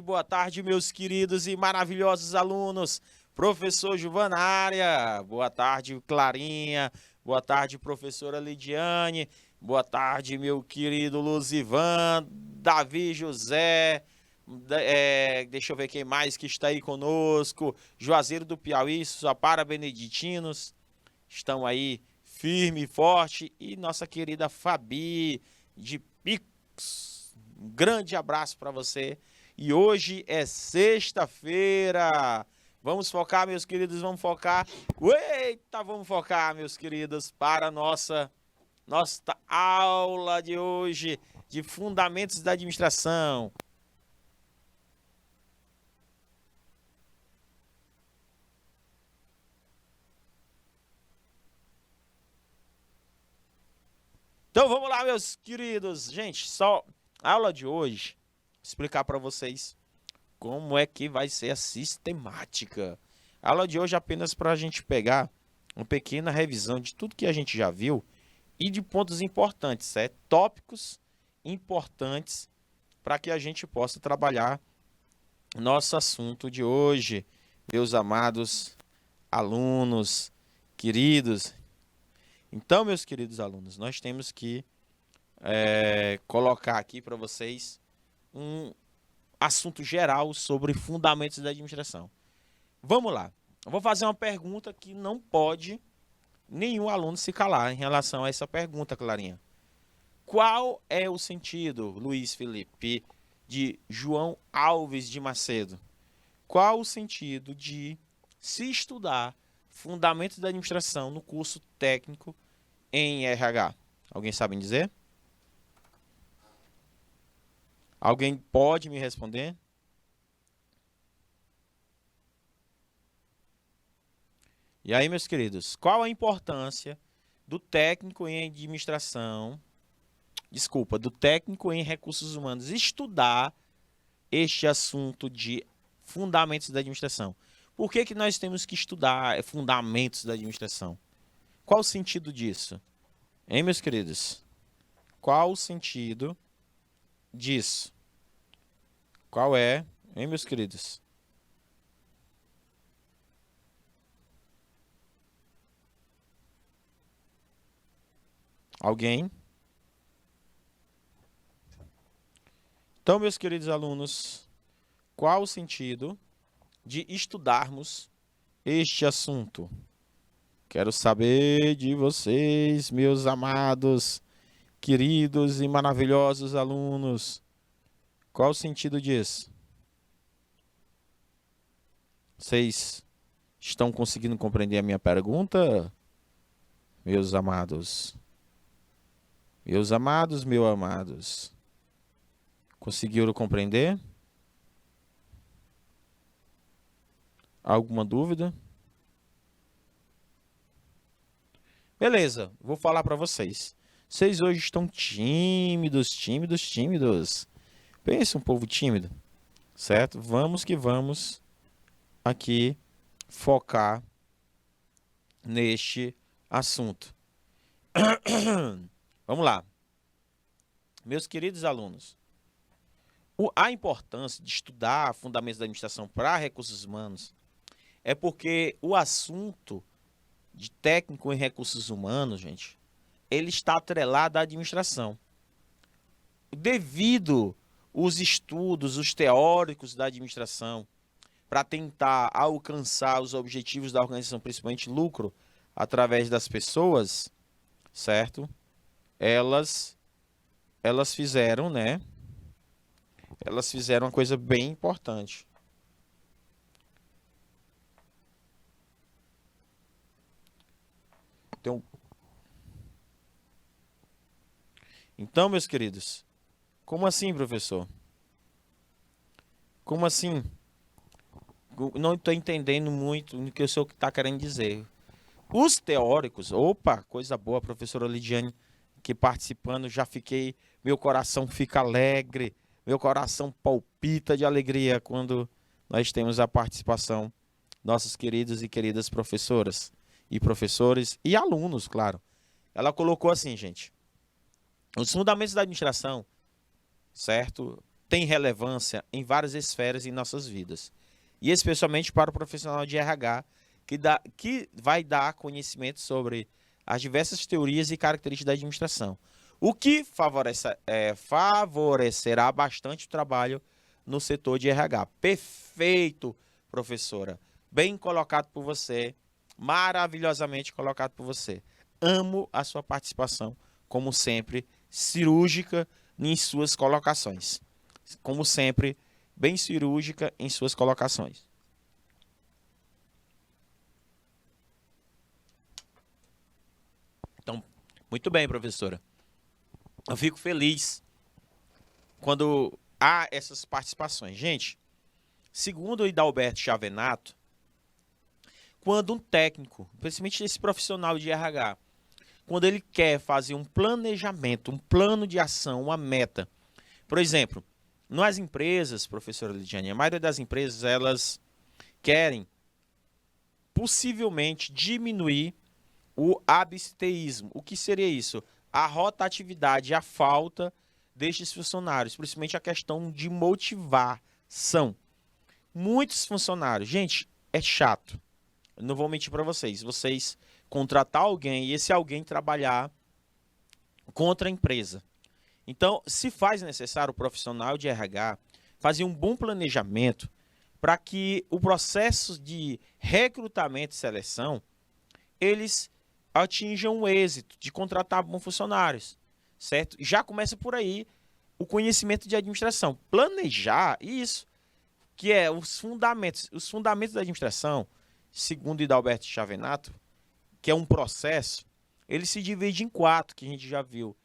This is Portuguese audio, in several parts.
boa tarde, meus queridos e maravilhosos alunos. Professor Gilvan na área, boa tarde, Clarinha, boa tarde, professora Lidiane, boa tarde, meu querido Luzivan, Davi José, deixa eu ver quem mais que está aí conosco, Juazeiro do Piauí, Suapara Beneditinos, estão aí firme e forte, e nossa querida Fabi de Picos, um grande abraço para você. E hoje é sexta-feira. Vamos focar, meus queridos, vamos focar. Eita, vamos focar, meus queridos, para a nossa aula de hoje de Fundamentos da Administração. Então vamos lá, meus queridos. Gente, só a aula de hoje, explicar para vocês como é que vai ser a sistemática. A aula de hoje é apenas para a gente pegar uma pequena revisão de tudo que a gente já viu e de pontos importantes, certo? Tópicos importantes para que a gente possa trabalhar nosso assunto de hoje, meus amados alunos, queridos. Então, meus queridos alunos, nós temos que colocar aqui para vocês um assunto geral sobre fundamentos da administração. Vamos lá. Eu vou fazer uma pergunta que não pode nenhum aluno se calar em relação a essa pergunta, Clarinha. Qual é o sentido, Luiz Felipe, de João Alves de Macedo? Qual o sentido de se estudar fundamentos da administração no curso técnico em RH? Alguém sabe dizer? Alguém pode me responder? E aí, meus queridos, qual a importância do técnico em administração, do técnico em recursos humanos estudar este assunto de fundamentos da administração? Por que nós temos que estudar fundamentos da administração? Qual o sentido disso? Hein, meus queridos? Qual o sentido disso? Qual é, hein, meus queridos? Alguém? Então, meus queridos alunos, qual o sentido de estudarmos este assunto? Quero saber de vocês, meus amados, queridos e maravilhosos alunos. Qual o sentido disso? Vocês estão conseguindo compreender a minha pergunta, meus amados? Meus amados, meus amados. Conseguiram compreender? Alguma dúvida? Beleza, vou falar para vocês. Vocês hoje estão tímidos. Pensa um povo tímido, certo? Vamos que vamos aqui focar neste assunto. Vamos lá. Meus queridos alunos, a importância de estudar fundamentos da administração para recursos humanos é porque o assunto de técnico em recursos humanos, gente, ele está atrelado à administração. Devido os estudos, os teóricos da administração, para tentar alcançar os objetivos da organização, principalmente lucro, através das pessoas, certo? Elas fizeram, né? Elas fizeram uma coisa bem importante. Então, meus queridos, como assim, professor? Como assim? Não estou entendendo muito o que o senhor está querendo dizer. Os teóricos, opa, coisa boa, professora Lidiane, que participando, já fiquei, meu coração fica alegre, meu coração palpita de alegria quando nós temos a participação, nossos queridos e queridas professoras e professores e alunos, claro. Ela colocou assim, gente, os fundamentos da administração, certo? tem relevância em várias esferas em nossas vidas. E especialmente para o profissional de RH, que vai dar conhecimento sobre as diversas teorias e características da administração. O que favorecerá bastante o trabalho no setor de RH. Perfeito, professora. Bem colocado por você. Maravilhosamente colocado por você. Amo a sua participação, como sempre, cirúrgica em suas colocações. Como sempre, bem cirúrgica em suas colocações. Então, muito bem, professora. Eu fico feliz quando há essas participações. Gente, segundo o Hidalberto Chavenato, quando um técnico, principalmente esse profissional de RH, quando ele quer fazer um planejamento, um plano de ação, uma meta. Por exemplo, nas empresas, professora Lidiane, a maioria das empresas, elas querem possivelmente diminuir o absenteísmo. O que seria isso? A rotatividade, a falta destes funcionários, principalmente a questão de motivação. Muitos funcionários, gente, é chato. Eu não vou mentir para vocês. Vocês contratar alguém e esse alguém trabalhar contra a empresa. Então, se faz necessário o profissional de RH fazer um bom planejamento para que o processo de recrutamento e seleção, eles atinjam o êxito de contratar bons funcionários, certo? Já começa por aí o conhecimento de administração. Planejar isso, que é os fundamentos da administração, segundo Hidalberto Chavenato, que é um processo, ele se divide em 4, que a gente já viu.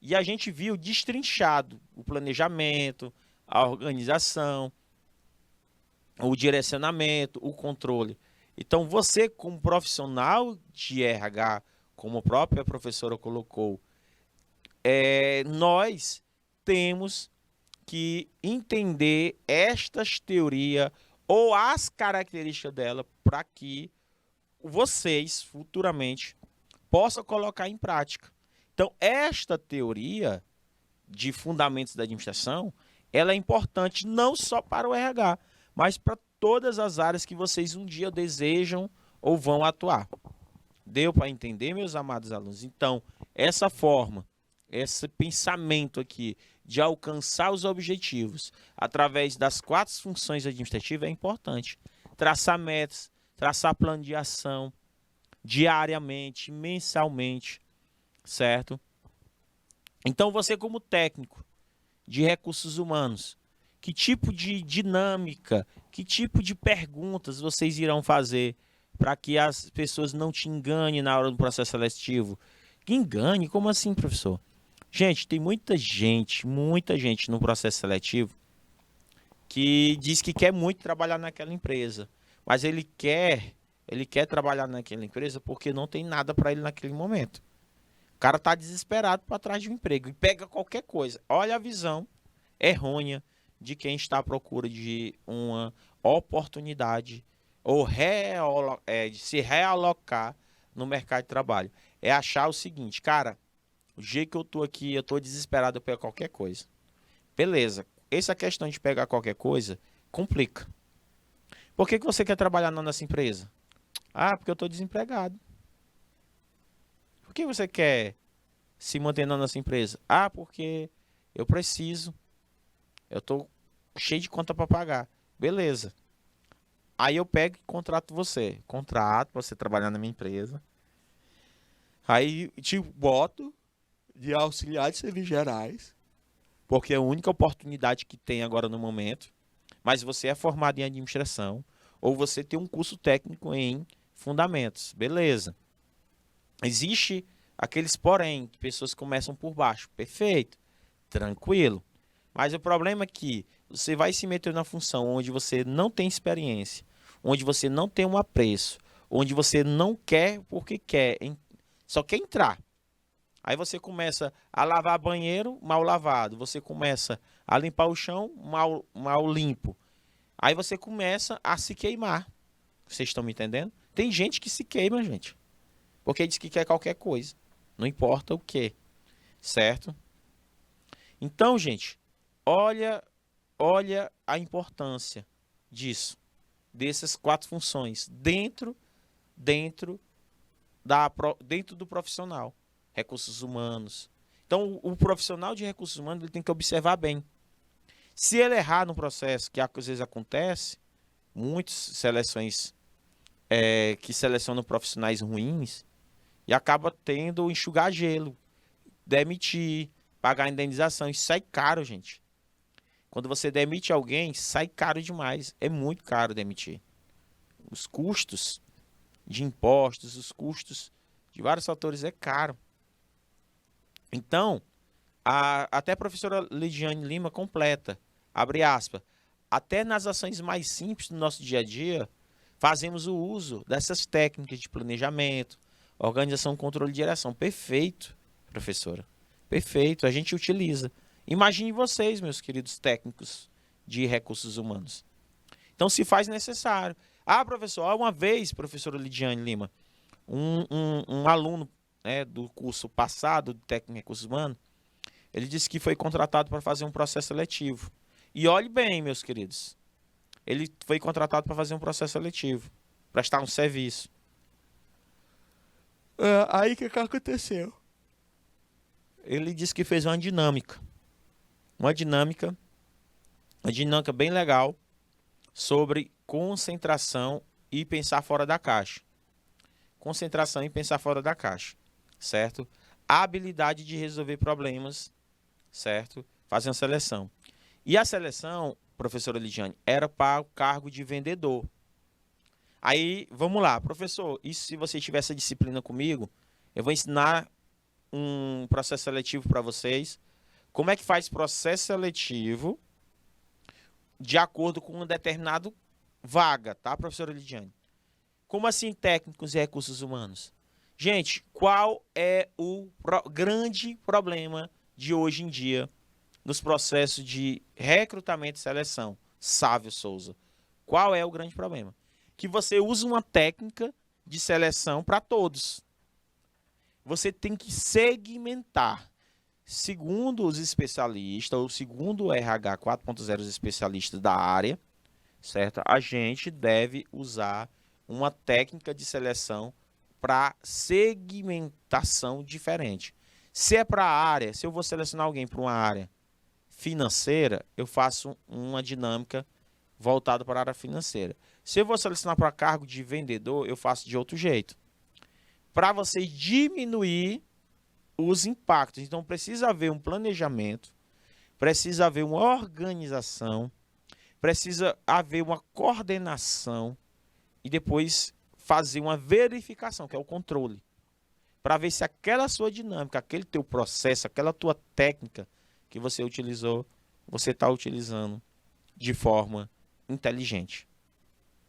E a gente viu destrinchado o planejamento, a organização, o direcionamento, o controle. Então, você, como profissional de RH, como a própria professora colocou, nós temos que entender estas teorias ou as características dela para que vocês, futuramente, possam colocar em prática. Então, esta teoria de fundamentos da administração, ela é importante não só para o RH, mas para todas as áreas que vocês um dia desejam ou vão atuar. Deu para entender, meus amados alunos? Então, essa forma, esse pensamento aqui de alcançar os objetivos através das 4 funções administrativas é importante. Traçar metas, traçar plano de ação diariamente, mensalmente, certo? Então, você como técnico de recursos humanos, que tipo de dinâmica, que tipo de perguntas vocês irão fazer para que as pessoas não te enganem na hora do processo seletivo? Que engane? Como assim, professor? Gente, tem muita gente no processo seletivo que diz que quer muito trabalhar naquela empresa, mas ele quer trabalhar naquela empresa porque não tem nada para ele naquele momento. O cara tá desesperado para trás de um emprego e pega qualquer coisa. Olha a visão errônea de quem está à procura de uma oportunidade ou de se realocar no mercado de trabalho. É achar o seguinte, cara, o jeito que eu tô aqui, eu tô desesperado, eu pego qualquer coisa. Beleza, essa questão de pegar qualquer coisa complica. Por que você quer trabalhar na nossa empresa? Ah, porque eu tô desempregado. Por que você quer se manter na nossa empresa? Ah, porque eu preciso. Eu tô cheio de conta para pagar. Beleza. Aí eu pego e contrato você. Contrato pra você trabalhar na minha empresa. Aí te boto de auxiliar de serviços gerais, porque é a única oportunidade que tem agora no momento. Mas você é formado em administração ou você tem um curso técnico em fundamentos. Beleza. Existe aqueles porém, que pessoas começam por baixo. Perfeito. Tranquilo. Mas o problema é que você vai se meter na função onde você não tem experiência, onde você não tem um apreço, onde você não quer porque quer, só quer entrar. Aí você começa a lavar banheiro mal lavado, você começa a limpar o chão mal limpo. Aí você começa a se queimar. Vocês estão me entendendo? Tem gente que se queima, gente, porque diz que quer qualquer coisa, não importa o que, certo? Então, gente, olha olha a importância disso, dessas 4 funções, dentro do profissional, recursos humanos. Então, o profissional de recursos humanos ele tem que observar bem. Se ele errar no processo, que às vezes acontece, muitas seleções que selecionam profissionais ruins e acaba tendo enxugar gelo, demitir, pagar indenização. Isso sai caro, gente. Quando você demite alguém, sai caro demais. É muito caro demitir. Os custos de impostos, os custos de vários fatores é caro. Então, até a professora Lidiane Lima completa, abre aspas, até nas ações mais simples do nosso dia a dia, fazemos o uso dessas técnicas de planejamento, organização, controle e direção. Perfeito, professora. Perfeito, a gente utiliza. Imagine vocês, meus queridos técnicos de recursos humanos. Então, se faz necessário. Ah, professor, uma vez, professora Lidiane Lima, um aluno do curso passado de técnico em recursos humanos, ele disse que foi contratado para fazer um processo seletivo. E olhe bem, meus queridos, ele foi contratado para fazer um processo seletivo, prestar um serviço. Aí o que aconteceu? Ele disse que fez uma dinâmica bem legal sobre concentração e pensar fora da caixa. Concentração e pensar fora da caixa, certo? A habilidade de resolver problemas, certo? Fazer uma seleção. E a seleção, professora Lidiane, era para o cargo de vendedor. Aí, vamos lá, professor, e se você tiver essa disciplina comigo, eu vou ensinar um processo seletivo para vocês. Como é que faz processo seletivo de acordo com um determinado vaga, tá, professora Lidiane? Como assim técnicos e recursos humanos? Gente, qual é o grande problema de hoje em dia nos processos de recrutamento e seleção? Sávio Souza. Qual é o grande problema? Que você usa uma técnica de seleção para todos. Você tem que segmentar. Segundo os especialistas, ou segundo o RH 4.0, os especialistas da área, certo? A gente deve usar uma técnica de seleção para segmentação diferente. Se é para a área, se eu vou selecionar alguém para uma área financeira, eu faço uma dinâmica voltada para a área financeira. Se eu vou selecionar para cargo de vendedor, eu faço de outro jeito. Para você diminuir os impactos. Então, precisa haver um planejamento, precisa haver uma organização, precisa haver uma coordenação e depois fazer uma verificação, que é o controle, para ver se aquela sua dinâmica, aquele teu processo, aquela tua técnica que você utilizou, você está utilizando de forma inteligente.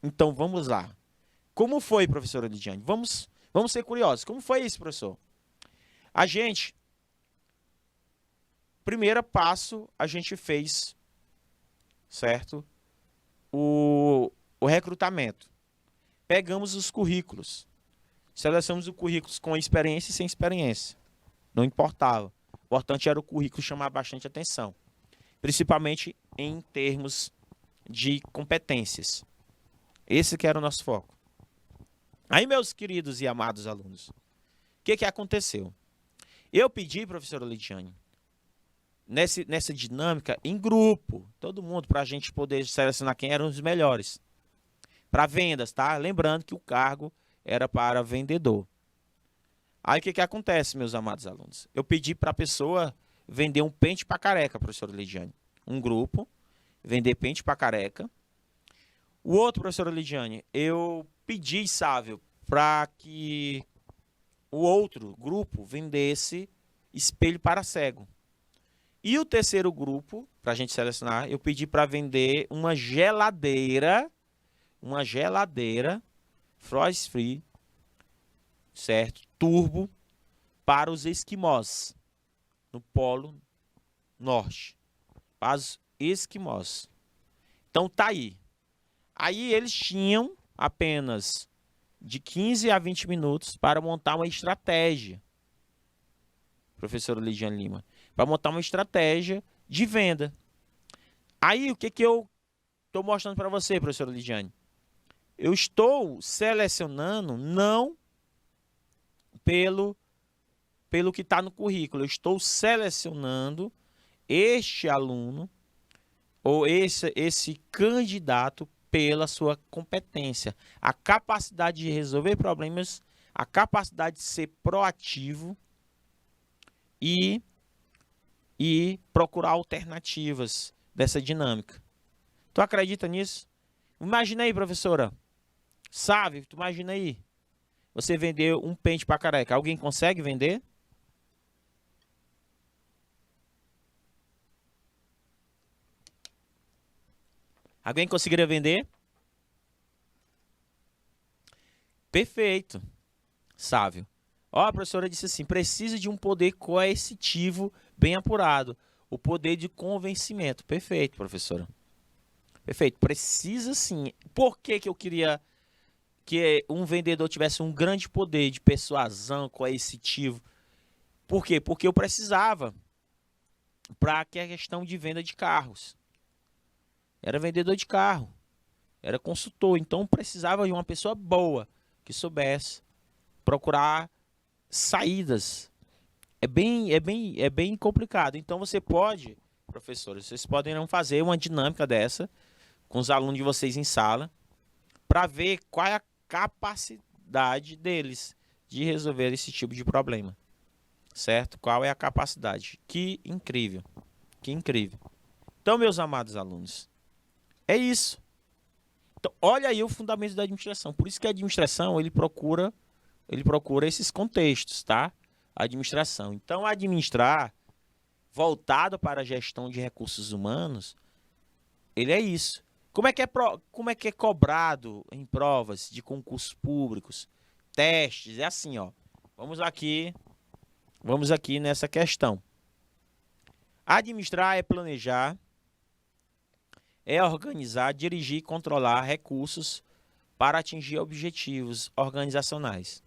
Então, vamos lá. Como foi, professora Lidiane? Vamos ser curiosos. Como foi isso, professor? A gente, primeiro passo, a gente fez, certo? O recrutamento. Pegamos os currículos. Selecionamos os currículos com experiência e sem experiência. Não importava. O importante era o currículo chamar bastante atenção. Principalmente em termos de competências. Esse que era o nosso foco. Aí, meus queridos e amados alunos, o que aconteceu? Eu pedi, professora Lidiane, nessa dinâmica, em grupo, todo mundo, para a gente poder selecionar quem eram os melhores. Para vendas, tá? Lembrando que o cargo era para vendedor. Aí o que acontece, meus amados alunos? Eu pedi para a pessoa vender um pente para careca, professora Lidiane. Um grupo, vender pente para careca. O outro, professora Lidiane, eu pedi, Sávio, para que o outro grupo vendesse espelho para cego. E o terceiro grupo, para a gente selecionar, eu pedi para vender uma geladeira frost free, certo? Turbo, para os esquimós, no Polo Norte. Para os esquimós. Então tá aí. Aí eles tinham apenas de 15 a 20 minutos para montar uma estratégia, professora Lidiane Lima, para montar uma estratégia de venda. Aí, o que eu estou mostrando para você, professora Lidiane? Eu estou selecionando não pelo que está no currículo. Eu estou selecionando este aluno ou esse candidato pela sua competência, a capacidade de resolver problemas, a capacidade de ser proativo e procurar alternativas dessa dinâmica. Tu acredita nisso? Imagina aí, professora. Sabe, tu imagina aí. Você vender um pente para careca. Alguém consegue vender? Alguém conseguiria vender? Perfeito. Sávio. Ó, a professora disse assim, precisa de um poder coercitivo bem apurado. O poder de convencimento. Perfeito, professora. Perfeito. Precisa sim. Por que eu queria que um vendedor tivesse um grande poder de persuasão coercitivo? Por quê? Porque eu precisava para a questão de venda de carros. Era vendedor de carro. Era consultor. Então precisava de uma pessoa boa que soubesse procurar saídas. É bem complicado. Então você pode, professores, vocês podem fazer uma dinâmica dessa com os alunos de vocês em sala para ver qual é a capacidade deles de resolver esse tipo de problema. Certo? Qual é a capacidade? Que incrível. Que incrível. Então, meus amados alunos, é isso. Então, olha aí o fundamento da administração. Por isso que a administração, ele procura esses contextos, tá? A administração. Então, administrar voltado para a gestão de recursos humanos, ele é isso. Como é que é cobrado em provas de concursos públicos, testes? É assim, ó. Vamos aqui nessa questão. Administrar é planejar, é organizar, dirigir e controlar recursos para atingir objetivos organizacionais.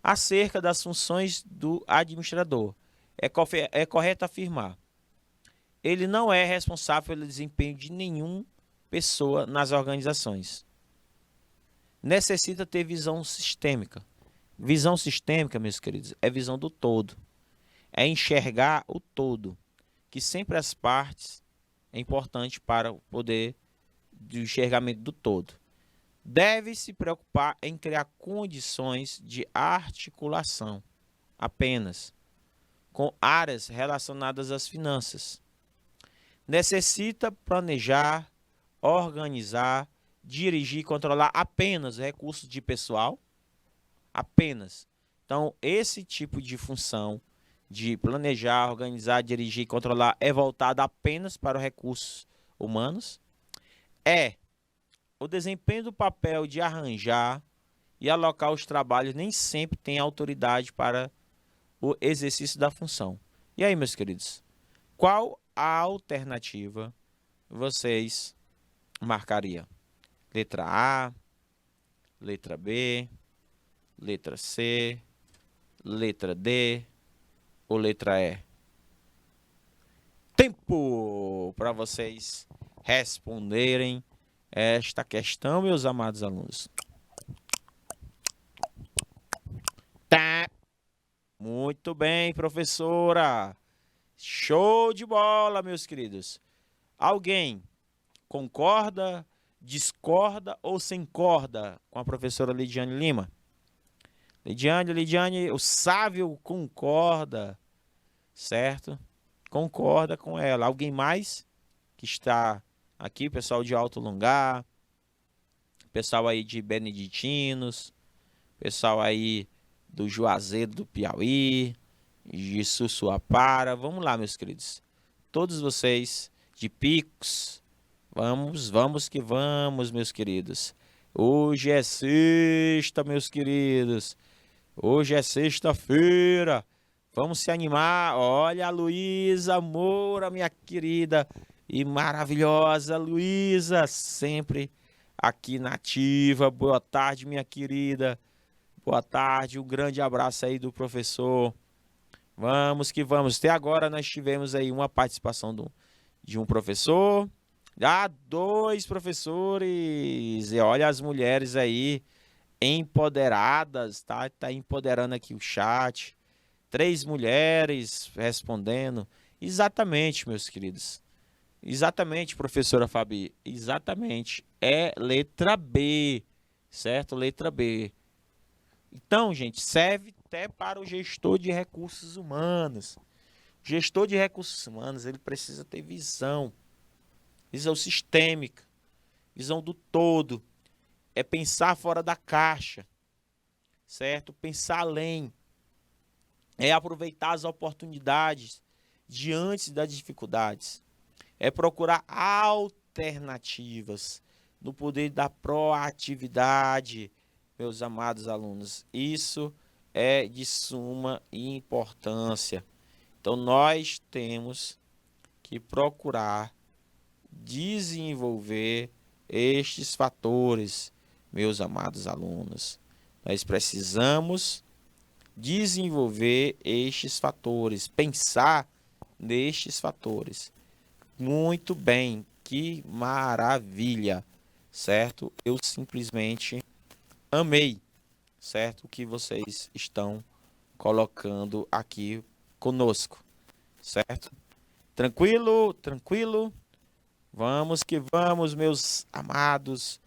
Acerca das funções do administrador, é correto afirmar: ele não é responsável pelo desempenho de nenhuma pessoa nas organizações. Necessita ter visão sistêmica. Visão sistêmica, meus queridos, é visão do todo. É enxergar o todo, que sempre as partes é importante para o poder do enxergamento do todo. Deve se preocupar em criar condições de articulação apenas com áreas relacionadas às finanças. Necessita planejar, organizar, dirigir e controlar apenas recursos de pessoal. Apenas. Então, esse tipo de função de planejar, organizar, dirigir e controlar é voltado apenas para os recursos humanos. O desempenho do papel de arranjar e alocar os trabalhos nem sempre tem autoridade para o exercício da função. E aí, meus queridos, qual a alternativa vocês marcariam? Letra A, letra B, letra C, letra D ou letra E? Tempo para vocês responderem esta questão, meus amados alunos. Tá. Muito bem, professora. Show de bola, meus queridos. Alguém concorda, discorda ou se concorda com a professora Lidiane Lima? Lidiane, o Sávio concorda, certo? Concorda com ela. Alguém mais que está aqui, pessoal de Alto Lungar, pessoal aí de Beneditinos, pessoal aí do Juazeiro do Piauí, de Sussuapara. Vamos lá, meus queridos. Todos vocês de Picos, vamos que vamos, meus queridos. Hoje é sexta, meus queridos. Hoje é sexta-feira. Vamos se animar. Olha a Luísa Moura, minha querida e maravilhosa Luísa, sempre aqui na ativa. Boa tarde, minha querida. Boa tarde, um grande abraço aí do professor. Vamos que vamos. Até agora nós tivemos aí uma participação de um professor, Ah, 2 professores. E olha as mulheres aí empoderadas, tá? Tá empoderando aqui o chat. 3 mulheres respondendo. Exatamente, meus queridos. Exatamente, professora Fabi. Exatamente. É letra B, certo? Letra B. Então, gente, serve até para o gestor de recursos humanos. O gestor de recursos humanos, ele precisa ter visão, visão sistêmica, visão do todo. É pensar fora da caixa, certo? Pensar além. É aproveitar as oportunidades diante das dificuldades. É procurar alternativas no poder da proatividade, meus amados alunos. Isso é de suma importância. Então, nós temos que procurar desenvolver estes fatores, meus amados alunos. Nós precisamos desenvolver estes fatores, pensar nestes fatores. Muito bem, que maravilha, certo? Eu simplesmente amei, certo? O que vocês estão colocando aqui conosco, certo? Tranquilo, tranquilo. Vamos que vamos, meus amados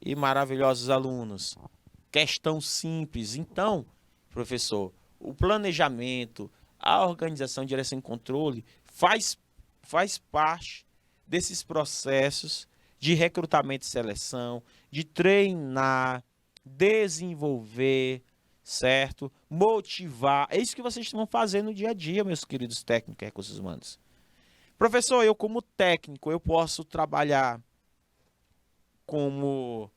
e maravilhosos alunos. Questão simples. Então, professor, o planejamento, a organização, direção e controle faz parte desses processos de recrutamento e seleção, de treinar, desenvolver, certo? Motivar. É isso que vocês estão fazendo no dia a dia, meus queridos técnicos e recursos humanos. Professor, eu como técnico, eu posso trabalhar como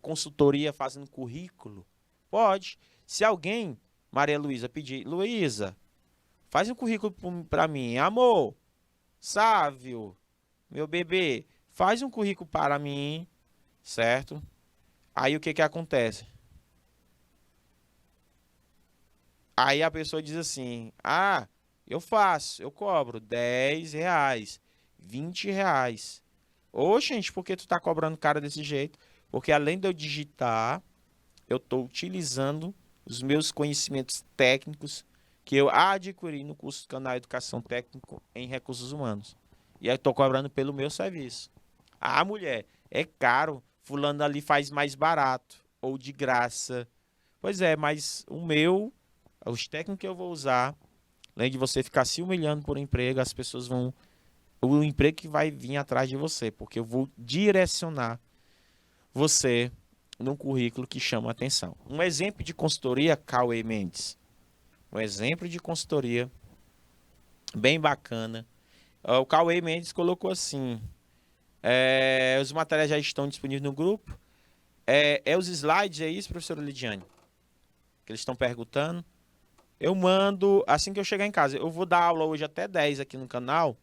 consultoria fazendo currículo? Pode. Se alguém, Maria Luísa, pedir, Luísa, faz um currículo para mim. Amor, Sávio, meu bebê, faz um currículo para mim, certo? Aí o que que acontece? Aí a pessoa diz assim, ah, eu faço, eu cobro R$ 10, R$ 20. Ô, gente, por que tu tá cobrando cara desse jeito? Porque além de eu digitar, eu estou utilizando os meus conhecimentos técnicos que eu adquiri no curso do canal Educação Técnico em Recursos Humanos. E aí estou cobrando pelo meu serviço. Ah, mulher, é caro. Fulano ali faz mais barato ou de graça. Pois é, mas os técnicos que eu vou usar, além de você ficar se humilhando por emprego, as pessoas vão. O emprego que vai vir atrás de você, porque eu vou direcionar você num currículo que chama a atenção. Um exemplo de consultoria, Cauê Mendes. Um exemplo de consultoria bem bacana. O Cauê Mendes colocou assim: os materiais já estão disponíveis no grupo. Os slides, é isso, professora Lidiane? Que eles estão perguntando. Eu mando assim que eu chegar em casa. Eu vou dar aula hoje até 10 aqui no canal.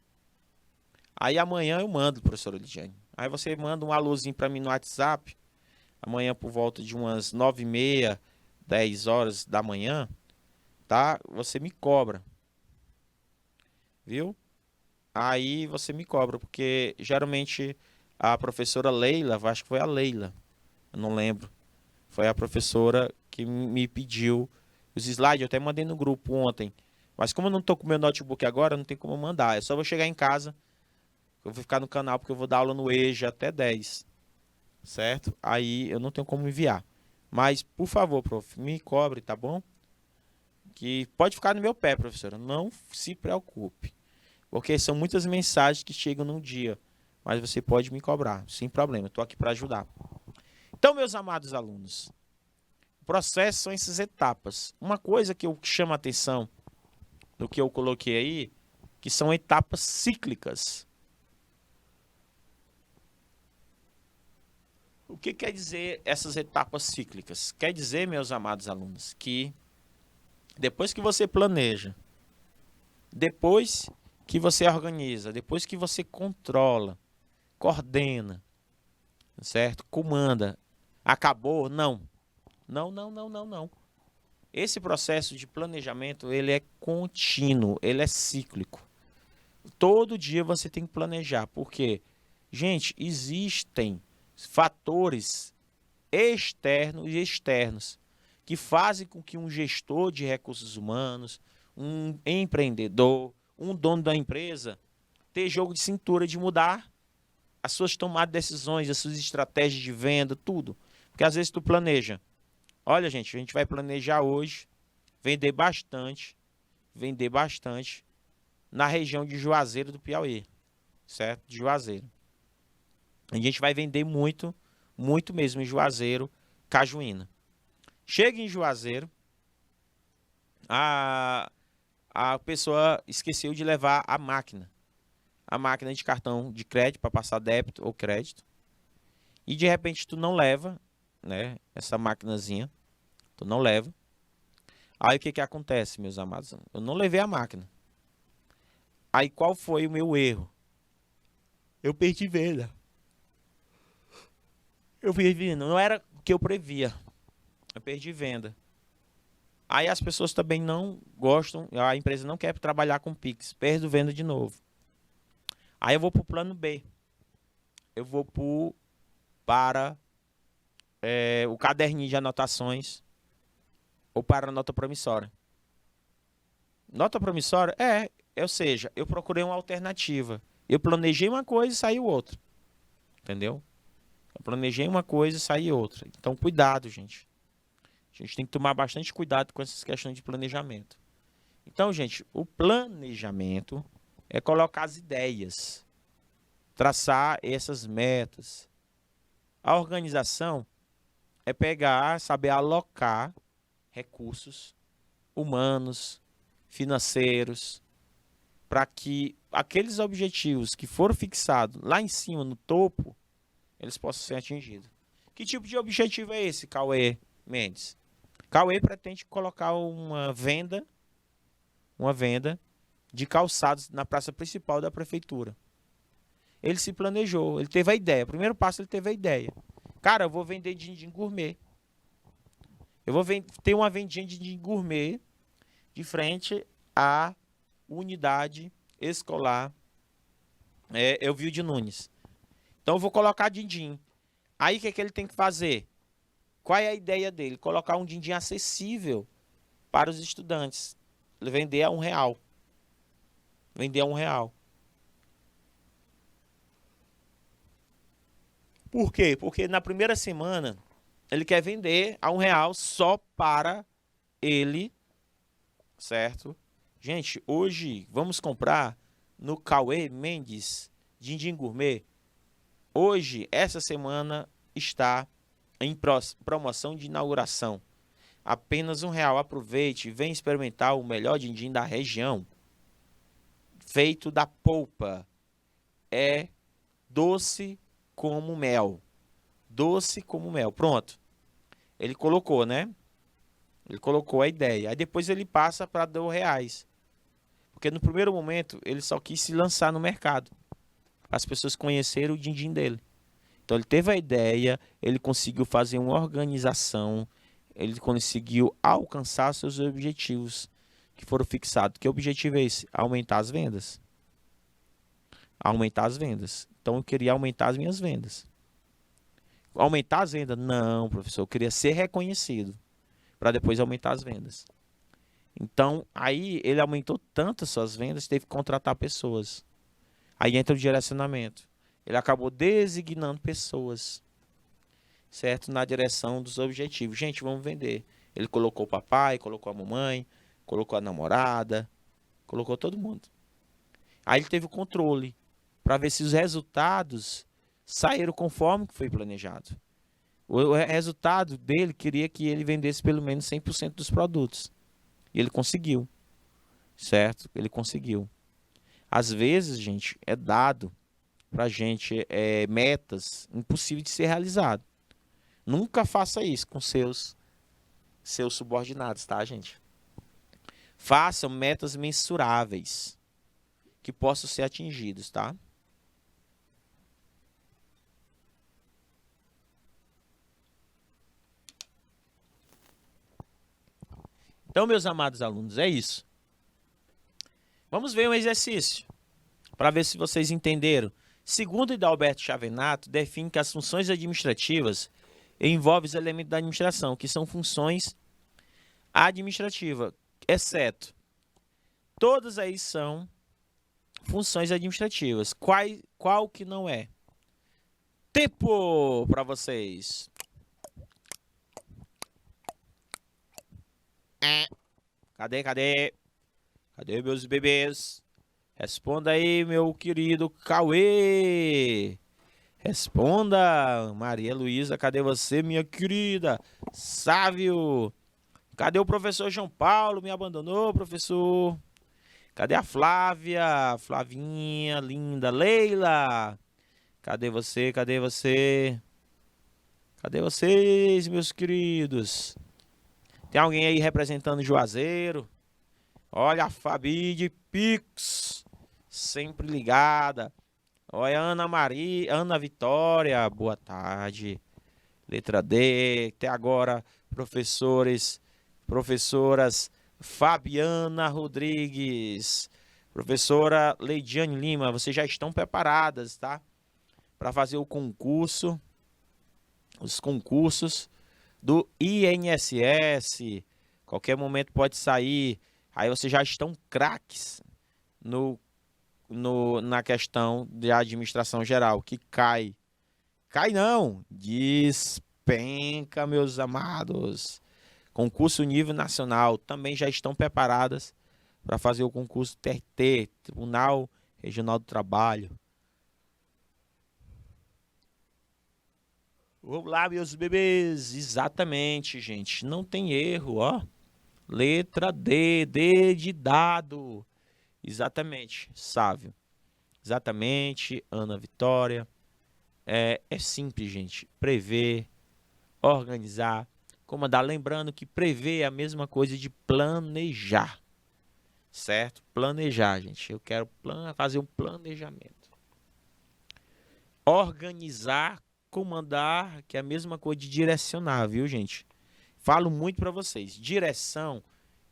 Aí amanhã eu mando, professora Lidiane. Aí você manda um alôzinho para mim no WhatsApp. Amanhã por volta de umas 9h30, 10 horas da manhã, tá? Você me cobra, viu? Aí você me cobra, porque geralmente a professora Leila, acho que foi a Leila, eu não lembro, foi a professora que me pediu os slides, eu até mandei no grupo ontem, mas como eu não tô com meu notebook agora, não tem como mandar, é só vou chegar em casa, eu vou ficar no canal porque eu vou dar aula no EJA até 10, certo? Aí eu não tenho como enviar. Mas, por favor, prof, me cobre, tá bom? Que pode ficar no meu pé, professora. Não se preocupe. Porque são muitas mensagens que chegam num dia. Mas você pode me cobrar, sem problema. Estou aqui para ajudar. Então, meus amados alunos, o processo são essas etapas. Uma coisa que eu chamo a atenção do que eu coloquei aí, que são etapas cíclicas. O que quer dizer essas etapas cíclicas? Quer dizer, meus amados alunos, que depois que você planeja, depois que você organiza, depois que você controla, coordena, certo? Comanda, acabou? Não. Não, não, não, não, não. Esse processo de planejamento, ele é contínuo, ele é cíclico. Todo dia você tem que planejar, porque Gente, existem fatores externos e externos que fazem com que um gestor de recursos humanos, um empreendedor, um dono da empresa, tenha jogo de cintura de mudar as suas tomadas de decisões, as suas estratégias de venda, tudo. Porque às vezes tu planeja. Olha, gente, a gente vai planejar hoje vender bastante na região de Juazeiro do Piauí, certo? De Juazeiro. A gente vai vender muito, muito mesmo em Juazeiro, Cajuína. Chega em Juazeiro, a pessoa esqueceu de levar a máquina de cartão de crédito para passar débito ou crédito. E de repente tu não leva, né, essa maquinazinha, tu não leva. Aí o que que acontece, meus amados? Eu não levei a máquina. Aí qual foi o meu erro? Eu perdi venda. Eu perdi venda, não era o que eu previa. Eu perdi venda. Aí as pessoas também não gostam, a empresa não quer trabalhar com Pix, perdo venda de novo. Aí eu vou para o plano B. Eu vou para o caderninho de anotações ou para a nota promissória. Nota promissória? Ou seja, eu procurei uma alternativa. Eu planejei uma coisa e saiu outra. Entendeu? Eu planejei uma coisa e saiu outra. Então, cuidado, gente. A gente tem que tomar bastante cuidado com essas questões de planejamento. Então, gente, o planejamento é colocar as ideias, traçar essas metas. A organização é pegar, saber alocar recursos humanos, financeiros, para que aqueles objetivos que foram fixados lá em cima, no topo, eles possam ser atingidos. Que tipo de objetivo é esse, Cauê Mendes? Cauê pretende colocar uma venda de calçados na praça principal da prefeitura. Ele se planejou, ele teve a ideia. Primeiro passo, ele teve a ideia. Cara, eu vou vender din-din gourmet. Eu vou ter uma vendinha de din-din gourmet de frente à unidade escolar Elvio Nunes. Então eu vou colocar din-din. Aí o que é que ele tem que fazer? Qual é a ideia dele? Colocar um din-din acessível para os estudantes. Vender a R$1. Vender a R$1. Por quê? Porque na primeira semana ele quer vender a R$1 só para ele, certo? Gente, hoje vamos comprar no Cauê Mendes din-din gourmet. Hoje, essa semana, está em promoção de inauguração. Apenas R$1. Aproveite e venha experimentar o melhor din-din da região. Feito da polpa. É doce como mel. Doce como mel. Pronto. Ele colocou, né? Ele colocou a ideia. Aí depois ele passa para R$2. Porque no primeiro momento ele só quis se lançar no mercado. Para as pessoas conhecerem o din-din dele. Então ele teve a ideia, ele conseguiu fazer uma organização, ele conseguiu alcançar seus objetivos que foram fixados. Que objetivo é esse? Aumentar as vendas. Aumentar as vendas. Então eu queria aumentar as minhas vendas. Aumentar as vendas? Não, professor, eu queria ser reconhecido para depois aumentar as vendas. Então, aí ele aumentou tanto as suas vendas, teve que contratar pessoas. Aí entra o direcionamento. Ele acabou designando pessoas, certo? Na direção dos objetivos. Gente, vamos vender. Ele colocou o papai, colocou a mamãe, colocou a namorada, colocou todo mundo. Aí ele teve o controle para ver se os resultados saíram conforme que foi planejado. O resultado dele queria que ele vendesse pelo menos 100% dos produtos. E ele conseguiu, certo? Ele conseguiu. Às vezes, gente, é dado pra gente metas impossíveis de ser realizado. Nunca faça isso com seus subordinados, tá, gente? Façam metas mensuráveis que possam ser atingidas, tá? Então, meus amados alunos, é isso. Vamos ver um exercício para ver se vocês entenderam. Segundo Hidalberto Chavenato, define que as funções administrativas envolvem os elementos da administração, que são funções administrativas, exceto todas aí são funções administrativas. Qual que não é? Tempo para vocês. Cadê meus bebês? Responda aí, meu querido Cauê. Responda, Maria Luísa, cadê você, minha querida? Sávio. Cadê o professor João Paulo? Me abandonou, professor. Cadê a Flávia? Flavinha, linda. Leila. Cadê você? Cadê você? Cadê vocês, meus queridos? Tem alguém aí representando Juazeiro? Olha a Fabi de Pix, sempre ligada. Olha a Ana Maria, Ana Vitória, boa tarde. Letra D, até agora, professoras Fabiana Rodrigues, professora Leidiane Lima, vocês já estão preparadas, tá? Para fazer o concurso, os concursos do INSS. Qualquer momento pode sair. Aí vocês já estão craques na questão de administração geral, que cai. Cai não, despenca, meus amados. Concurso nível nacional, também já estão preparadas para fazer o concurso TRT, Tribunal Regional do Trabalho. Vamos lá, meus bebês. Exatamente, gente. Não tem erro, ó. Letra D, D de dado. Exatamente, Sávio. Exatamente, Ana Vitória. É simples, gente. Prever, organizar, comandar. Lembrando que prever é a mesma coisa de planejar. Certo? Planejar, gente. Eu quero fazer um planejamento. Organizar, comandar, que é a mesma coisa de direcionar, viu, gente? Falo muito para vocês. Direção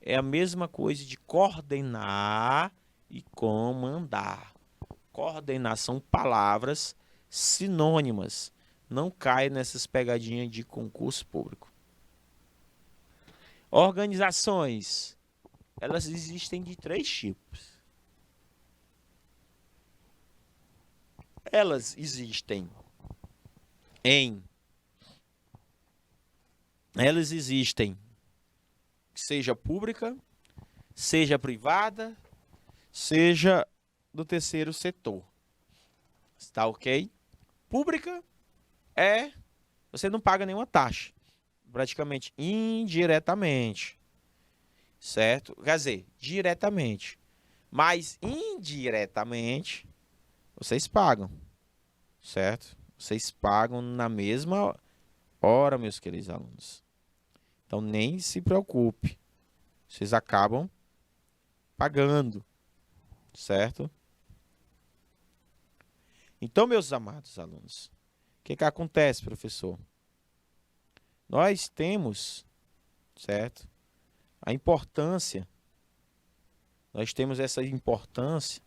é a mesma coisa de coordenar e comandar. Coordenar são palavras sinônimas. Não cai nessas pegadinhas de concurso público. Organizações, elas existem de 3 tipos. Elas existem seja pública, seja privada, seja do terceiro setor. Está ok? Pública você não paga nenhuma taxa, praticamente indiretamente, certo? Quer dizer, diretamente, mas indiretamente vocês pagam, certo? Vocês pagam na mesma hora, meus queridos alunos. Então nem se preocupe, vocês acabam pagando, certo? Então, meus amados alunos, o que acontece, professor? Nós temos, certo? Nós temos essa importância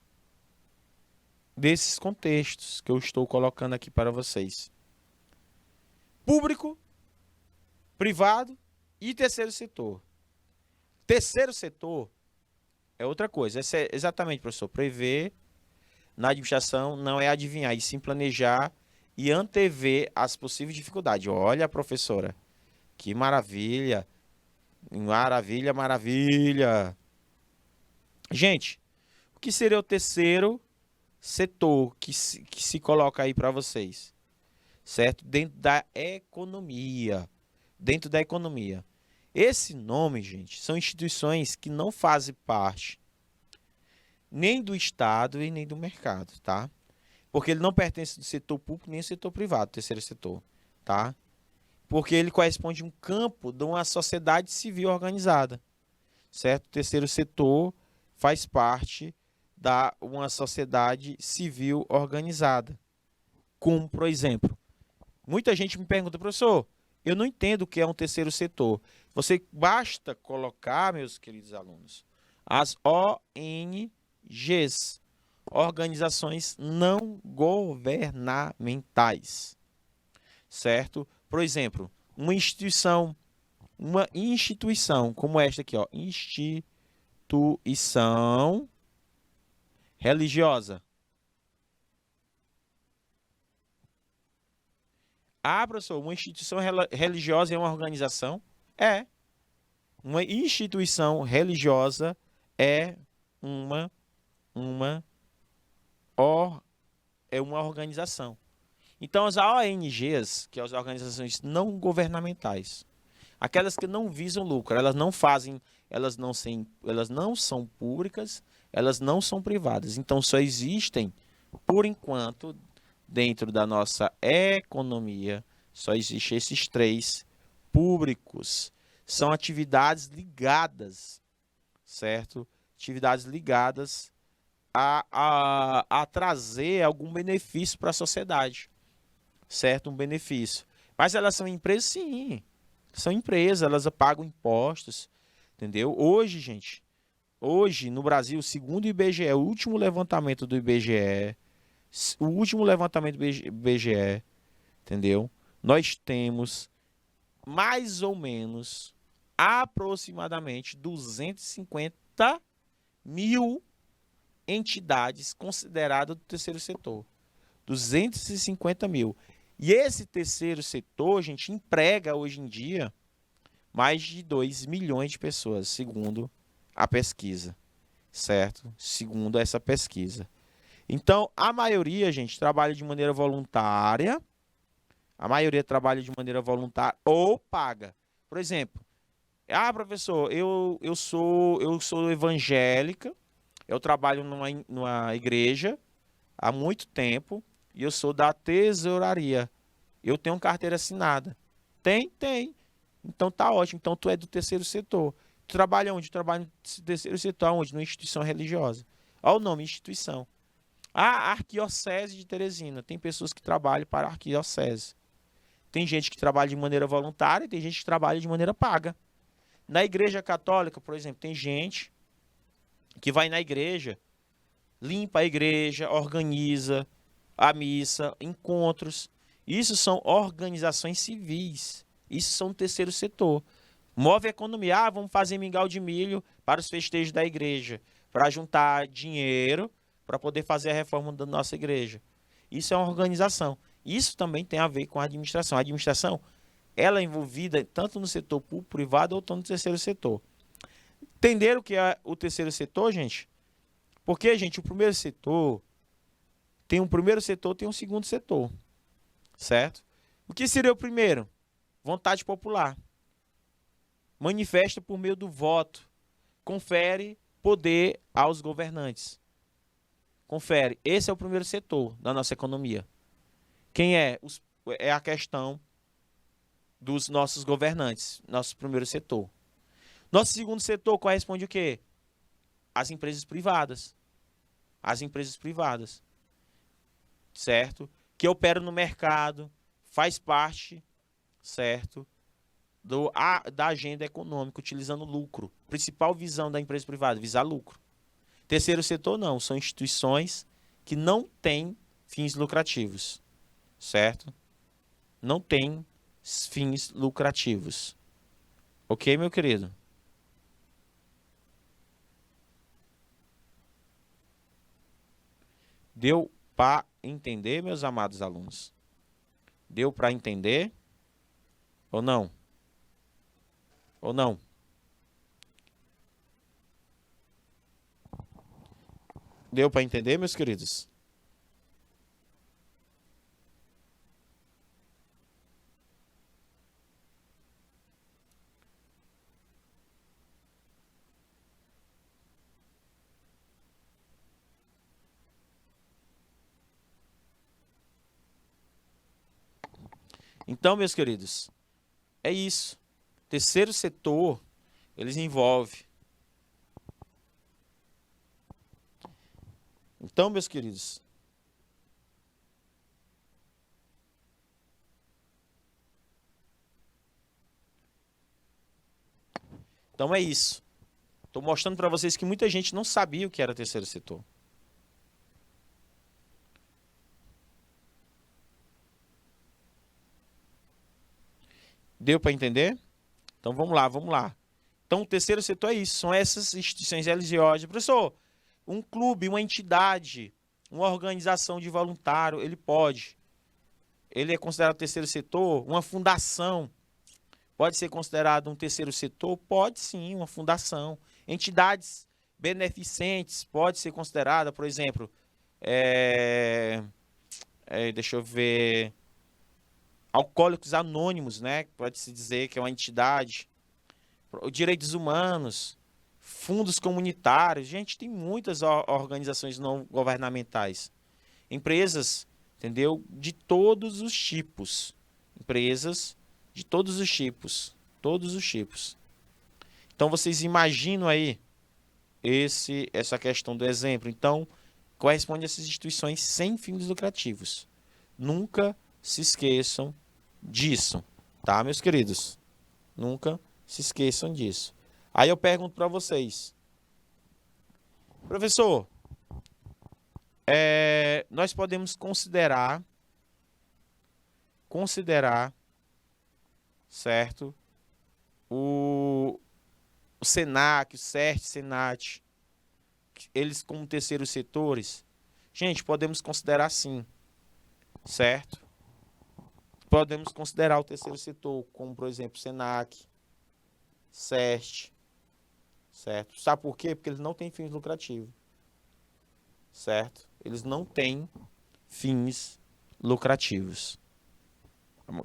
desses contextos que eu estou colocando aqui para vocês. Público, privado e terceiro setor. Terceiro setor é outra coisa. Essa é exatamente, professor, prever na administração não é adivinhar, e sim planejar e antever as possíveis dificuldades. Olha, professora, que maravilha. Maravilha, maravilha. Gente, o que seria o terceiro setor que se coloca aí para vocês? Certo? Dentro da economia. Dentro da economia. Esse nome, gente, são instituições que não fazem parte nem do Estado e nem do mercado, tá? Porque ele não pertence do setor público nem do setor privado, terceiro setor, tá? Porque ele corresponde a um campo de uma sociedade civil organizada, certo? O terceiro setor faz parte da uma sociedade civil organizada. Como, por exemplo, muita gente me pergunta, professor, eu não entendo o que é um terceiro setor. Você basta colocar, meus queridos alunos, as ONGs, organizações não governamentais, certo? Por exemplo, uma instituição como esta aqui, ó, instituição religiosa. Ah, professor, uma instituição religiosa é uma organização? É. Uma instituição religiosa é uma, uma, é uma organização. Então, as ONGs, que são as organizações não governamentais, aquelas que não visam lucro, elas não fazem, elas não são públicas, elas não são privadas. Então, só existem, por enquanto, dentro da nossa economia, só existem esses três públicos. São atividades ligadas, certo? Atividades ligadas a trazer algum benefício para a sociedade, certo? Um benefício. Mas elas são empresas, sim. São empresas, elas pagam impostos, entendeu? Hoje, gente, hoje no Brasil, segundo o IBGE, o último levantamento do IBGE, entendeu? Nós temos mais ou menos, aproximadamente 250 mil entidades consideradas do terceiro setor. 250 mil. E esse terceiro setor, gente, emprega hoje em dia mais de 2 milhões de pessoas, segundo a pesquisa, certo? Segundo essa pesquisa. Então, a maioria, gente, trabalha de maneira voluntária. A maioria trabalha de maneira voluntária ou paga. Por exemplo, professor, eu sou evangélica, eu trabalho numa igreja há muito tempo e eu sou da tesouraria. Eu tenho carteira assinada. Tem. Então tá ótimo. Então tu é do terceiro setor. Tu trabalha onde? Tu trabalha no terceiro setor, onde? Numa instituição religiosa. Olha o nome, instituição. A Arquidiocese de Teresina. Tem pessoas que trabalham para a Arquidiocese. Tem gente que trabalha de maneira voluntária e tem gente que trabalha de maneira paga. Na igreja católica, por exemplo, tem gente que vai na igreja, limpa a igreja, organiza a missa, encontros. Isso são organizações civis. Isso são o terceiro setor. Move a economia. Vamos fazer mingau de milho para os festejos da igreja, para juntar dinheiro para poder fazer a reforma da nossa igreja. Isso é uma organização. Isso também tem a ver com a administração. A administração, ela é envolvida tanto no setor público, privado, ou tanto no terceiro setor. Entenderam o que é o terceiro setor, gente? Porque, gente, o primeiro setor tem um segundo setor, certo? O que seria o primeiro? Vontade popular. Manifesta por meio do voto. Confere poder aos governantes. Confere. Esse é o primeiro setor da nossa economia. Quem é? É a questão dos nossos governantes, nosso primeiro setor. Nosso segundo setor corresponde o quê? As empresas privadas. As empresas privadas. Certo? Que operam no mercado, faz parte, certo? Da agenda econômica, utilizando lucro. Principal visão da empresa privada, visar lucro. Terceiro setor não, são instituições que não têm fins lucrativos, certo? Não tem fins lucrativos. Ok, meu querido? Deu para entender, meus amados alunos? Deu para entender? Ou não? Ou não? Deu para entender, meus queridos? Então, meus queridos, é isso. Terceiro setor, eles envolvem. Então, meus queridos, então é isso. Estou mostrando para vocês que muita gente não sabia o que era terceiro setor. Deu para entender? Então vamos lá, vamos lá. Então o terceiro setor é isso, são essas instituições religiosas. Professor, um clube, uma entidade, uma organização de voluntário, ele é considerado terceiro setor? Uma fundação pode ser considerado um terceiro setor? Pode sim, uma fundação. Entidades beneficentes pode ser considerada, por exemplo, deixa eu ver, Alcoólicos Anônimos, né? Pode-se dizer que é uma entidade. Direitos humanos, fundos comunitários. Gente, tem muitas organizações não governamentais. Empresas, entendeu? De todos os tipos. Empresas de todos os tipos. Todos os tipos. Então, vocês imaginam aí essa questão do exemplo. Então, corresponde a essas instituições sem fins lucrativos. Nunca se esqueçam disso, tá, meus queridos? Nunca se esqueçam disso. Aí eu pergunto para vocês, professor, nós podemos considerar, certo, o SENAC, o CERT, SENAT, eles como terceiros setores? Gente, podemos considerar sim, certo? Podemos considerar o terceiro setor como, por exemplo, SENAC, CERT, certo? Sabe por quê? Porque eles não têm fins lucrativos, certo? Eles não têm fins lucrativos.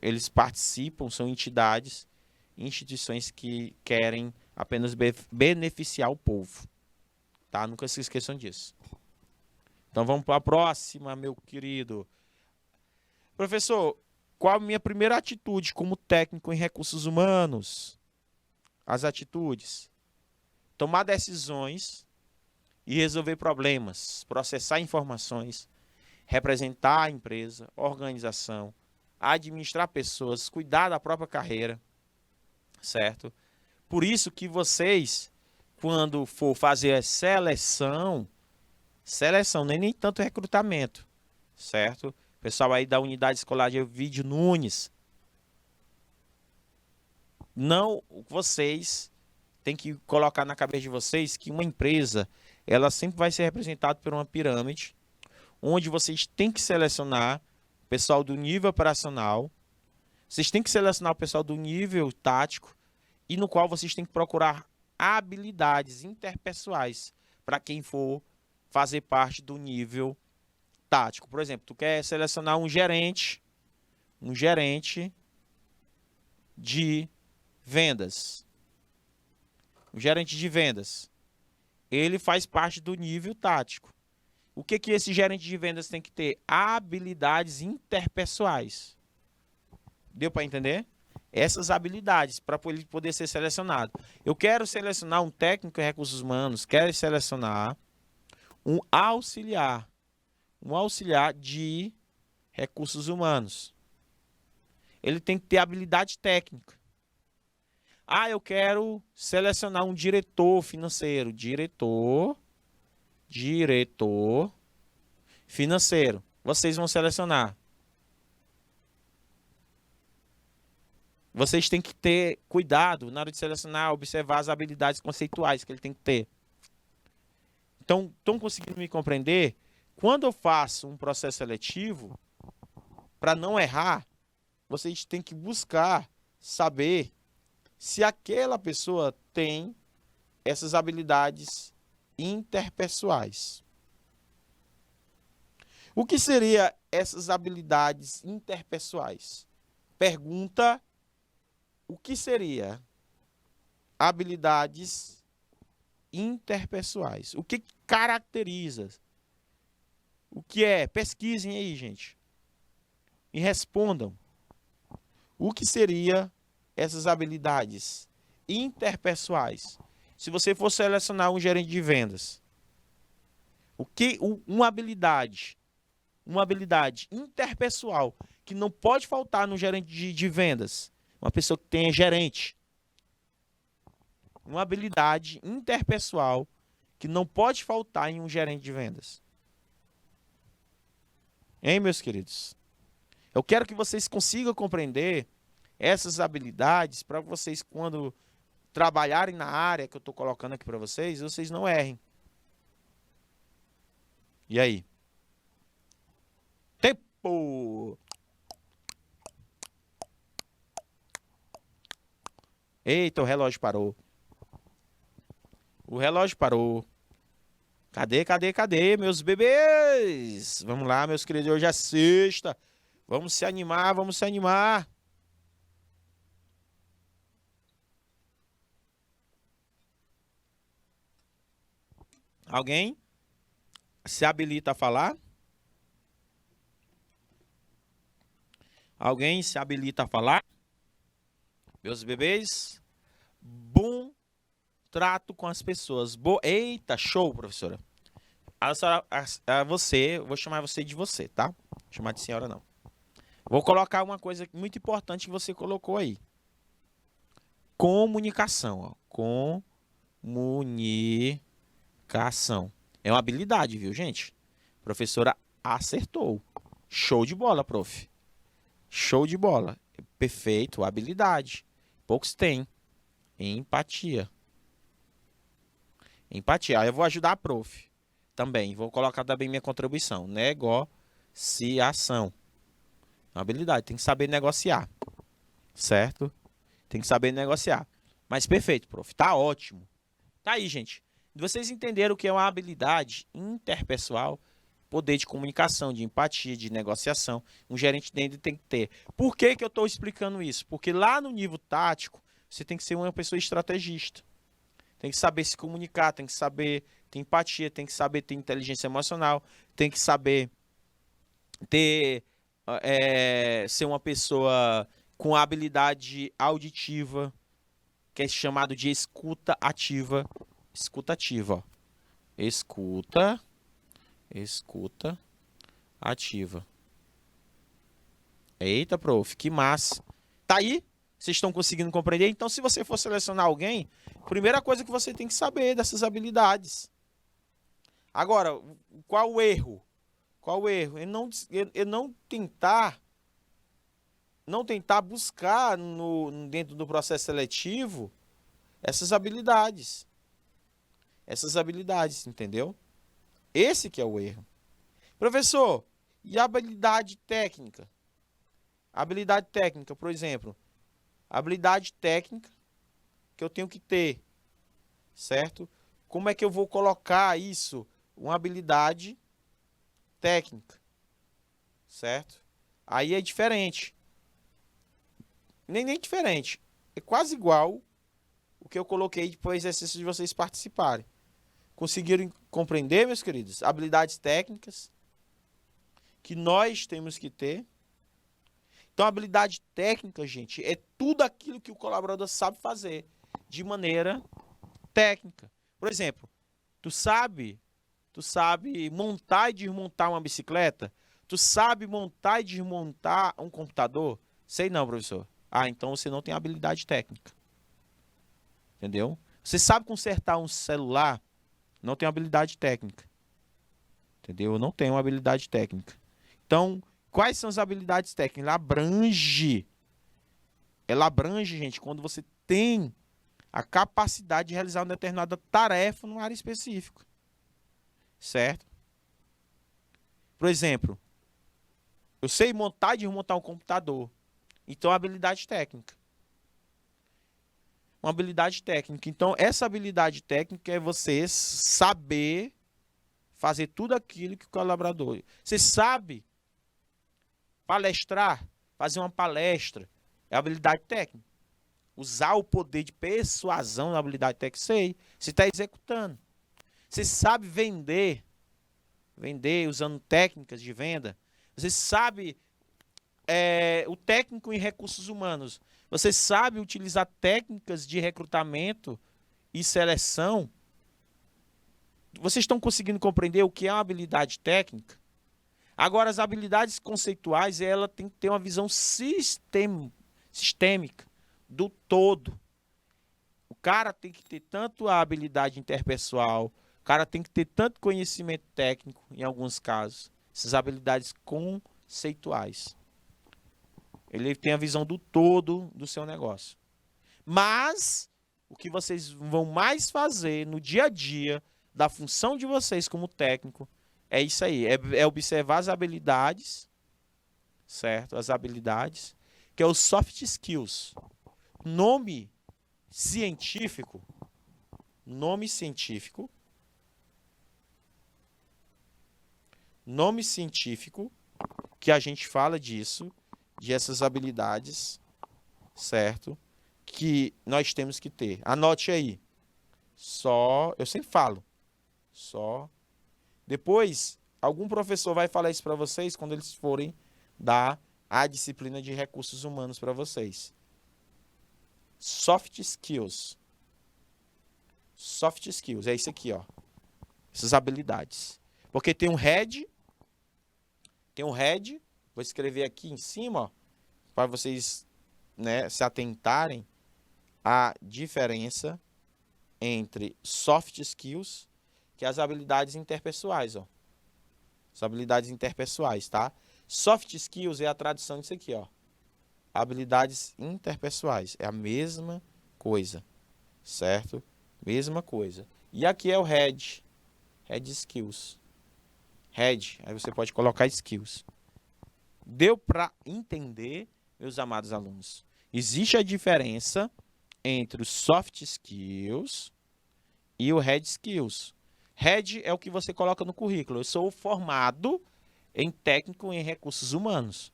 Eles participam, são entidades, instituições que querem apenas beneficiar o povo, tá? Nunca se esqueçam disso. Então vamos para a próxima, meu querido. Professor, qual a minha primeira atitude como técnico em recursos humanos? As atitudes: tomar decisões e resolver problemas, processar informações, representar a empresa, organização, administrar pessoas, cuidar da própria carreira, certo? Por isso que vocês, quando for fazer a seleção, nem tanto recrutamento, certo? Pessoal aí da unidade escolar de Ovidio Nunes, não, vocês têm que colocar na cabeça de vocês que uma empresa, ela sempre vai ser representada por uma pirâmide, onde vocês têm que selecionar o pessoal do nível operacional, vocês têm que selecionar o pessoal do nível tático, e no qual vocês têm que procurar habilidades interpessoais para quem for fazer parte do nível tático. Por exemplo, tu quer selecionar um gerente de vendas. O gerente de vendas, ele faz parte do nível tático. O que esse gerente de vendas tem que ter? Habilidades interpessoais. Deu para entender? Essas habilidades para ele poder ser selecionado. Eu quero selecionar um técnico em recursos humanos, quero selecionar um auxiliar de recursos humanos. Ele tem que ter habilidade técnica. Ah, eu quero selecionar um diretor financeiro. Diretor financeiro. Vocês vão selecionar. Vocês têm que ter cuidado na hora de selecionar, observar as habilidades conceituais que ele tem que ter. Então, estão conseguindo me compreender? Quando eu faço um processo seletivo, para não errar, vocês têm que buscar saber se aquela pessoa tem essas habilidades interpessoais. O que seria essas habilidades interpessoais? Pergunta: o que seria habilidades interpessoais? O que caracteriza? O que é? Pesquisem aí, gente. E respondam. O que seria essas habilidades interpessoais? Se você for selecionar um gerente de vendas, uma habilidade interpessoal que não pode faltar no gerente de vendas, uma pessoa que tenha gerente, uma habilidade interpessoal que não pode faltar em um gerente de vendas. Hein, meus queridos? Eu quero que vocês consigam compreender essas habilidades para vocês, quando trabalharem na área que eu estou colocando aqui para vocês, vocês não errem. E aí? Tempo! Eita, o relógio parou. O relógio parou. Cadê, meus bebês? Vamos lá, meus queridos, hoje é sexta. Vamos se animar, vamos se animar. Alguém se habilita a falar? Alguém se habilita a falar? Meus bebês, bom trato com as pessoas. Eita, show, professora. Você, vou chamar você de você, tá? Vou chamar de senhora, não. Vou colocar uma coisa muito importante que você colocou aí. Comunicação, ó. Comunicação. É uma habilidade, viu, gente? Professora acertou. Show de bola, prof. Show de bola. Perfeito, habilidade. Poucos têm. Empatia. Empatia. Aí eu vou ajudar a prof. Também. Vou colocar também minha contribuição. Negociação. Habilidade. Tem que saber negociar. Certo? Tem que saber negociar. Mas perfeito, prof. Tá ótimo. Tá aí, gente. Vocês entenderam o que é uma habilidade interpessoal, poder de comunicação, de empatia, de negociação. Um gerente dentro tem que ter. Por que que eu estou explicando isso? Porque lá no nível tático, você tem que ser uma pessoa estrategista. Tem que saber se comunicar, tem que saber ter empatia, tem que saber ter inteligência emocional, tem que saber ser uma pessoa com habilidade auditiva, que é chamado de escuta ativa. Escuta ativa, ó. Escuta ativa. Eita, prof, que massa. Tá aí? Vocês estão conseguindo compreender? Então, se você for selecionar alguém, primeira coisa que você tem que saber dessas habilidades. Agora, qual o erro? Qual o erro? Eu não tentar buscar dentro do processo seletivo essas habilidades. Essas habilidades, entendeu? Esse que é o erro. Professor, e a habilidade técnica? Habilidade técnica, por exemplo. Habilidade técnica que eu tenho que ter, certo? Como é que eu vou colocar isso? Uma habilidade técnica, certo? Aí é diferente. Nem diferente. É quase igual o que eu coloquei para o exercício de vocês participarem. Conseguiram compreender, meus queridos? Habilidades técnicas que nós temos que ter. Então, habilidade técnica, gente, é tudo aquilo que o colaborador sabe fazer de maneira técnica. Por exemplo, tu sabe montar e desmontar uma bicicleta? Tu sabe montar e desmontar um computador? Sei não, professor. Ah, então você não tem habilidade técnica. Entendeu? Você sabe consertar um celular? Não tem habilidade técnica. Entendeu? Eu não tenho habilidade técnica. Então, quais são as habilidades técnicas? Ela abrange, gente, quando você tem a capacidade de realizar uma determinada tarefa numa área específica. Certo? Por exemplo, eu sei montar e desmontar um computador. Então, habilidade técnica. Uma habilidade técnica. Então, essa habilidade técnica é você saber fazer tudo aquilo que o colaborador... Você sabe palestrar, fazer uma palestra, é habilidade técnica. Usar o poder de persuasão na habilidade técnica, sei. Você está executando. Você sabe vender usando técnicas de venda. Você sabe o técnico em recursos humanos. Você sabe utilizar técnicas de recrutamento e seleção. Vocês estão conseguindo compreender o que é uma habilidade técnica? Agora, as habilidades conceituais, ela tem que ter uma visão sistêmica do todo. O cara tem que ter tanto a habilidade interpessoal, o cara tem que ter tanto conhecimento técnico, em alguns casos, essas habilidades conceituais. Ele tem a visão do todo do seu negócio. Mas o que vocês vão mais fazer no dia a dia da função de vocês como técnico é isso aí, é observar as habilidades, certo? As habilidades, que é os soft skills. Nome científico, nome científico que a gente fala disso, de essas habilidades, certo? Que nós temos que ter. Anote aí. Eu sempre falo. Depois, algum professor vai falar isso para vocês quando eles forem dar a disciplina de recursos humanos para vocês. Soft skills. Soft skills, é isso aqui, ó. Essas habilidades. Porque tem um head, vou escrever aqui em cima, ó, para vocês, né, se atentarem à diferença entre soft skills, que é as habilidades interpessoais, ó. As habilidades interpessoais, tá? Soft skills é a tradução disso aqui, ó. Habilidades interpessoais, é a mesma coisa, certo? Mesma coisa. E aqui é o head skills. Head, aí você pode colocar skills. Deu para entender, meus amados alunos? Existe a diferença entre os soft skills e o hard skills. Hard é o que você coloca no currículo. Eu sou formado em técnico em recursos humanos.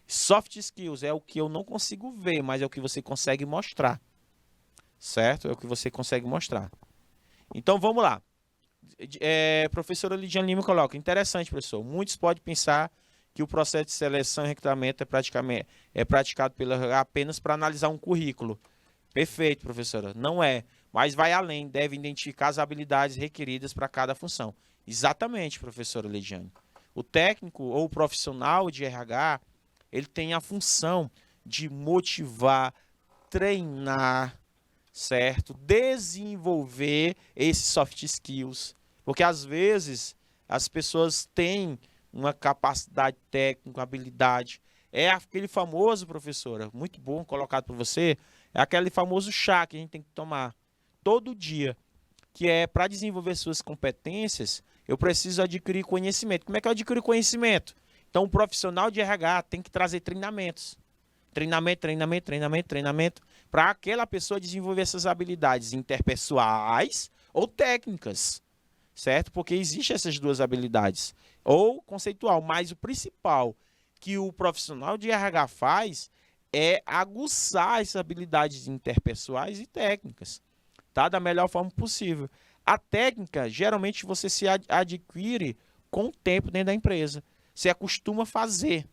Soft skills é o que eu não consigo ver, mas é o que você consegue mostrar. Certo? É o que você consegue mostrar. Então, vamos lá. Professora Lidiane Lima coloca, interessante, professor. Muitos podem pensar que o processo de seleção e recrutamento é praticado apenas para analisar um currículo. Perfeito, professora. Não é, mas vai além, deve identificar as habilidades requeridas para cada função. Exatamente, professora Lidiane. O técnico ou o profissional de RH, ele tem a função de motivar, treinar, certo? Desenvolver esses soft skills. Porque às vezes as pessoas têm uma capacidade técnica, habilidade. É aquele famoso, professora, muito bom colocado por você, é aquele famoso chá que a gente tem que tomar todo dia, que é para desenvolver suas competências, eu preciso adquirir conhecimento. Como é que eu adquiro conhecimento? Então, o profissional de RH tem que trazer treinamentos. Treinamento, para aquela pessoa desenvolver essas habilidades interpessoais ou técnicas, certo? Porque existem essas duas habilidades, ou conceitual, mas o principal que o profissional de RH faz é aguçar essas habilidades interpessoais e técnicas, tá? Da melhor forma possível. A técnica, geralmente, você se adquire com o tempo dentro da empresa. Você acostuma fazer,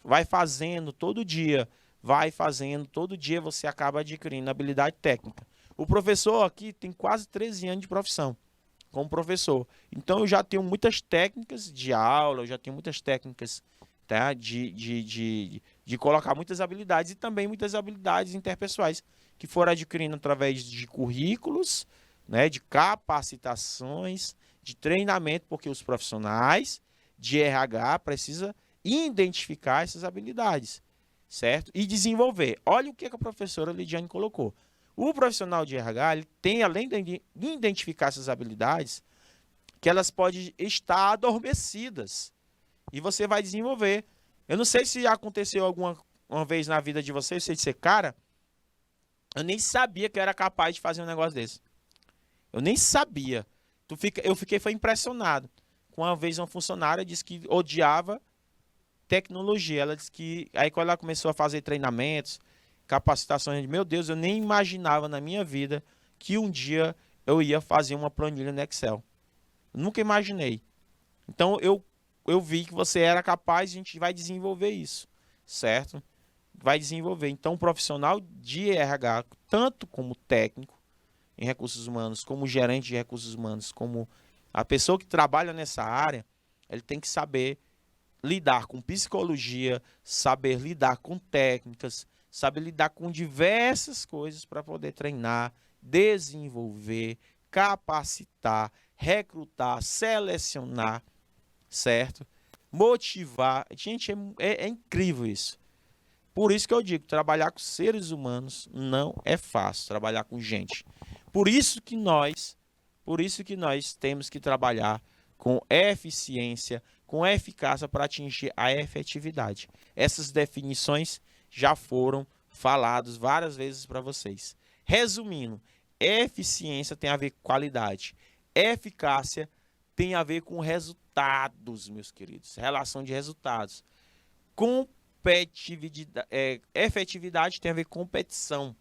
vai fazendo todo dia, você acaba adquirindo habilidade técnica. O professor aqui tem quase 13 anos de profissão como professor. Então, eu já tenho muitas técnicas de aula, eu já tenho muitas técnicas, tá, de colocar muitas habilidades e também muitas habilidades interpessoais que foram adquirindo através de currículos, né, de capacitações, de treinamento, porque os profissionais de RH precisam identificar essas habilidades, certo? E desenvolver. Olha o que a professora Lidiane colocou. O profissional de RH, ele tem, além de identificar essas habilidades, que elas podem estar adormecidas. E você vai desenvolver. Eu não sei se aconteceu uma vez na vida de você disse, cara, eu nem sabia que eu era capaz de fazer um negócio desse. Eu nem sabia. Foi impressionado. Uma vez uma funcionária disse que odiava tecnologia. Ela disse que, aí quando ela começou a fazer treinamentos, capacitações, meu Deus, eu nem imaginava na minha vida que um dia eu ia fazer uma planilha no Excel. Nunca imaginei. Então, eu vi que você era capaz, a gente vai desenvolver isso, certo? Vai desenvolver. Então, o profissional de RH, tanto como técnico em recursos humanos, como gerente de recursos humanos, como a pessoa que trabalha nessa área, ele tem que saber lidar com psicologia, saber lidar com técnicas, saber lidar com diversas coisas para poder treinar, desenvolver, capacitar, recrutar, selecionar, certo? Motivar. Gente, é incrível isso. Por isso que eu digo, trabalhar com seres humanos não é fácil, trabalhar com gente. Por isso que nós temos que trabalhar com eficiência, com eficácia para atingir a efetividade. Essas definições já foram faladas várias vezes para vocês. Resumindo, eficiência tem a ver com qualidade, eficácia tem a ver com resultados, meus queridos, relação de resultados. Efetividade tem a ver com competição,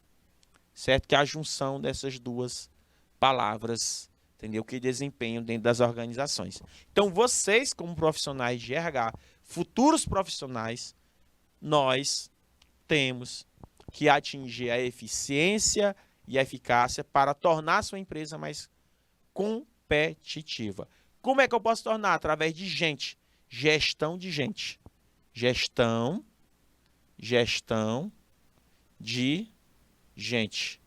certo? Que é a junção dessas duas palavras, entendeu? Que desempenham dentro das organizações. Então, vocês, como profissionais de RH, futuros profissionais, nós temos que atingir a eficiência e a eficácia para tornar a sua empresa mais competitiva. Como é que eu posso tornar? Através de gente. Gestão de gente. Gestão de gente.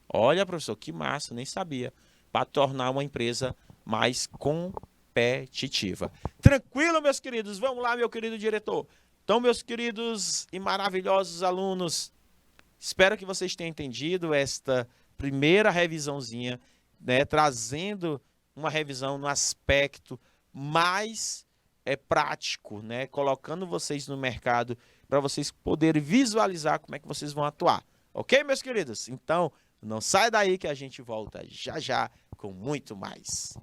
Olha, professor, que massa, nem sabia. Para tornar uma empresa mais competitiva. Tranquilo, meus queridos? Vamos lá, meu querido diretor. Então, meus queridos e maravilhosos alunos, espero que vocês tenham entendido esta primeira revisãozinha, né, trazendo uma revisão no aspecto mais prático, né, colocando vocês no mercado para vocês poderem visualizar como é que vocês vão atuar. Ok, meus queridos? Então, não sai daí que a gente volta já já com muito mais.